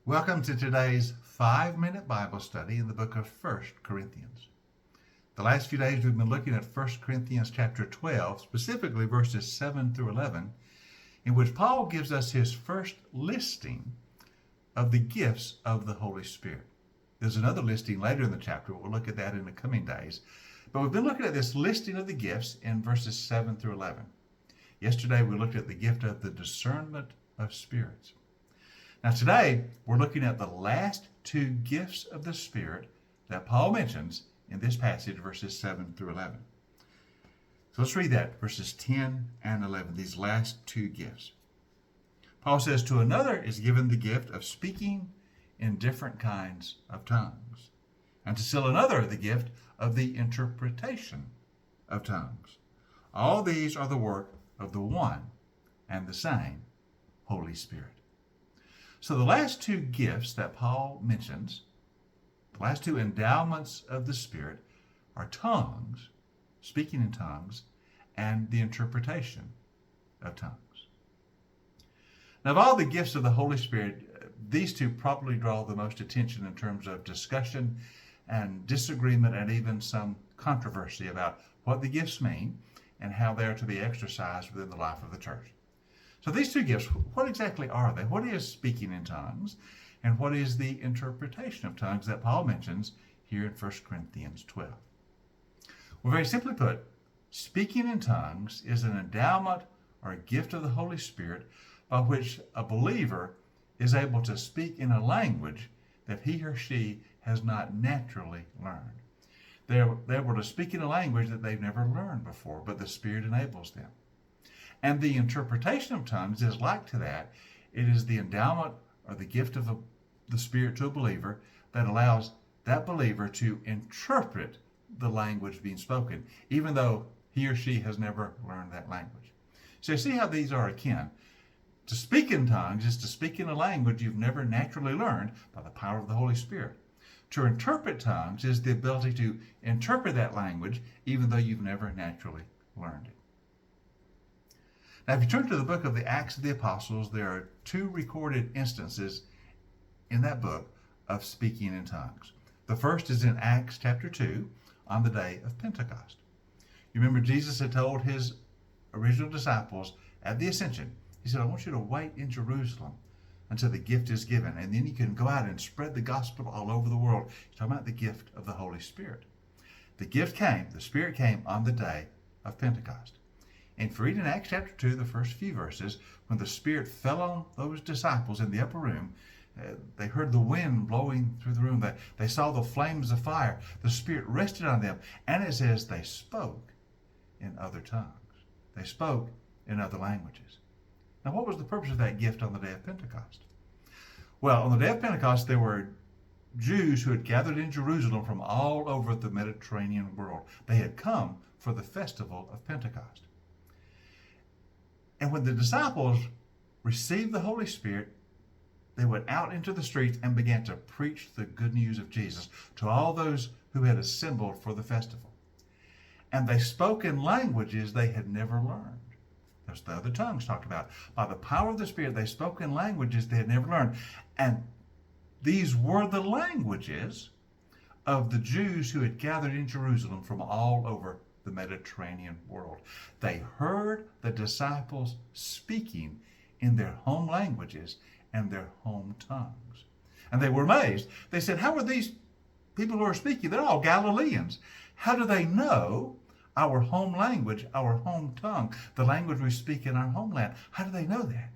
Welcome to today's 5-minute Bible study in the book of 1 Corinthians. The last few days we've been looking at 1 Corinthians chapter 12, specifically verses 7 through 11, in which Paul gives us his first listing of the gifts of the Holy Spirit. There's another listing later in the chapter. We'll look at that in the coming days. But we've been looking at this listing of the gifts in verses 7 through 11. Yesterday we looked at the gift of the discernment of spirits. Now today, we're looking at the last two gifts of the Spirit that Paul mentions in this passage, verses 7 through 11. So let's read that, verses 10 and 11, these last two gifts. Paul says, "To another is given the gift of speaking in different kinds of tongues, and to still another the gift of the interpretation of tongues. All these are the work of the one and the same Holy Spirit." So the last two gifts that Paul mentions, the last two endowments of the Spirit, are tongues, speaking in tongues, and the interpretation of tongues. Now, of all the gifts of the Holy Spirit, these two probably draw the most attention in terms of discussion and disagreement and even some controversy about what the gifts mean and how they are to be exercised within the life of the church. So these two gifts, what exactly are they? What is speaking in tongues? And what is the interpretation of tongues that Paul mentions here in 1 Corinthians 12? Well, very simply put, speaking in tongues is an endowment or a gift of the Holy Spirit by which a believer is able to speak in a language that he or she has not naturally learned. They're able to speak in a language that they've never learned before, but the Spirit enables them. And the interpretation of tongues is like to that. It is the endowment or the gift of the Spirit to a believer that allows that believer to interpret the language being spoken, even though he or she has never learned that language. So you see how these are akin. To speak in tongues is to speak in a language you've never naturally learned by the power of the Holy Spirit. To interpret tongues is the ability to interpret that language even though you've never naturally learned it. Now, if you turn to the book of the Acts of the Apostles, there are two recorded instances in that book of speaking in tongues. The first is in Acts chapter 2 on the day of Pentecost. You remember Jesus had told his original disciples at the ascension, he said, "I want you to wait in Jerusalem until the gift is given, and then you can go out and spread the gospel all over the world." He's talking about the gift of the Holy Spirit. The gift came, the Spirit came on the day of Pentecost. And if you read in Acts chapter 2, the first few verses, when the Spirit fell on those disciples in the upper room, they heard the wind blowing through the room. They saw the flames of fire. The Spirit rested on them. And it says they spoke in other tongues. They spoke in other languages. Now, what was the purpose of that gift on the day of Pentecost? Well, on the day of Pentecost, there were Jews who had gathered in Jerusalem from all over the Mediterranean world. They had come for the festival of Pentecost. And when the disciples received the Holy Spirit, they went out into the streets and began to preach the good news of Jesus to all those who had assembled for the festival. And they spoke in languages they had never learned. There's the other tongues talked about. By the power of the Spirit, they spoke in languages they had never learned. And these were the languages of the Jews who had gathered in Jerusalem from all over the Mediterranean world. They heard the disciples speaking in their home languages and their home tongues. And they were amazed. They said, "How are these people who are speaking? They're all Galileans. How do they know our home language, our home tongue, the language we speak in our homeland? How do they know that?"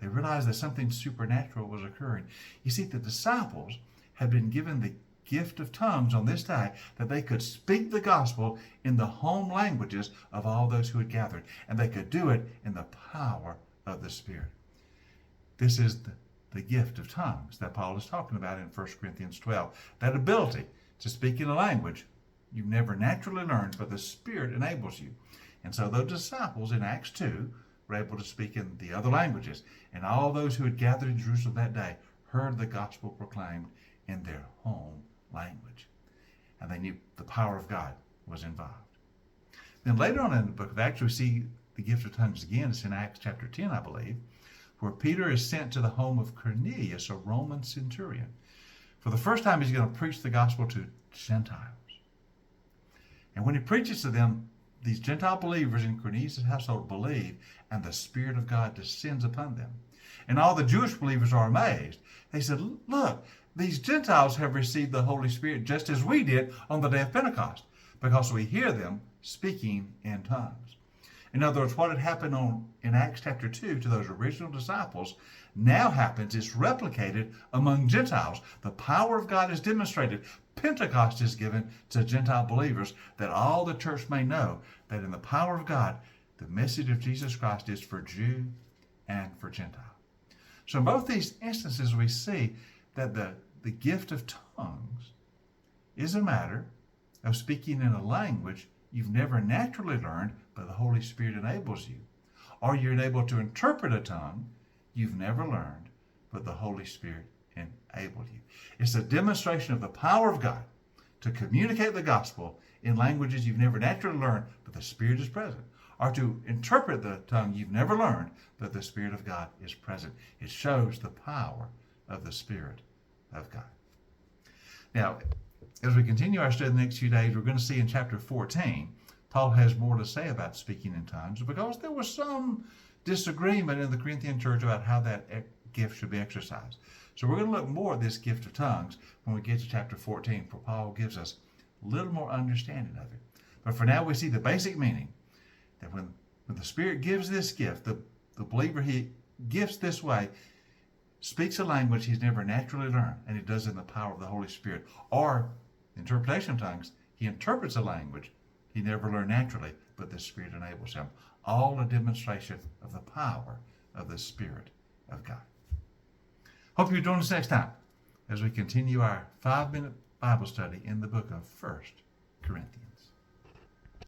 They realized that something supernatural was occurring. You see, the disciples had been given the gift of tongues on this day that they could speak the gospel in the home languages of all those who had gathered, and they could do it in the power of the Spirit. This is the gift of tongues that Paul is talking about in 1 Corinthians 12. That ability to speak in a language you've never naturally learned, but the Spirit enables you. And so those disciples in Acts 2 were able to speak in the other languages, and all those who had gathered in Jerusalem that day heard the gospel proclaimed in their home language. And they knew the power of God was involved. Then later on in the book of Acts, we see the gift of tongues again. It's in Acts chapter 10, I believe, where Peter is sent to the home of Cornelius, a Roman centurion. For the first time, he's going to preach the gospel to Gentiles. And when he preaches to them, these Gentile believers in Cornelius' household believe, and the Spirit of God descends upon them. And all the Jewish believers are amazed. They said, look, these Gentiles have received the Holy Spirit just as we did on the day of Pentecost, because we hear them speaking in tongues. In other words, what had happened in Acts chapter 2 to those original disciples now happens. It's replicated among Gentiles. The power of God is demonstrated. Pentecost is given to Gentile believers, that all the church may know that in the power of God, the message of Jesus Christ is for Jew and for Gentile. So in both these instances, we see that the gift of tongues is a matter of speaking in a language you've never naturally learned, but the Holy Spirit enables you. Or you're enabled to interpret a tongue you've never learned, but the Holy Spirit enabled you. It's a demonstration of the power of God to communicate the gospel in languages you've never naturally learned, but the Spirit is present. Or to interpret the tongue you've never learned, but the Spirit of God is present. It shows the power of the Spirit of God. Now, as we continue our study the next few days, we're going to see in chapter 14, Paul has more to say about speaking in tongues, because there was some disagreement in the Corinthian church about how that gift should be exercised. So we're going to look more at this gift of tongues when we get to chapter 14, for Paul gives us a little more understanding of it. But for now, we see the basic meaning, that when the Spirit gives this gift, the believer he gifts this way speaks a language he's never naturally learned, and he does it in the power of the Holy Spirit. Or, interpretation of tongues, he interprets a language he never learned naturally, but the Spirit enables him. All a demonstration of the power of the Spirit of God. Hope you join us next time as we continue our 5-minute Bible study in the book of 1 Corinthians.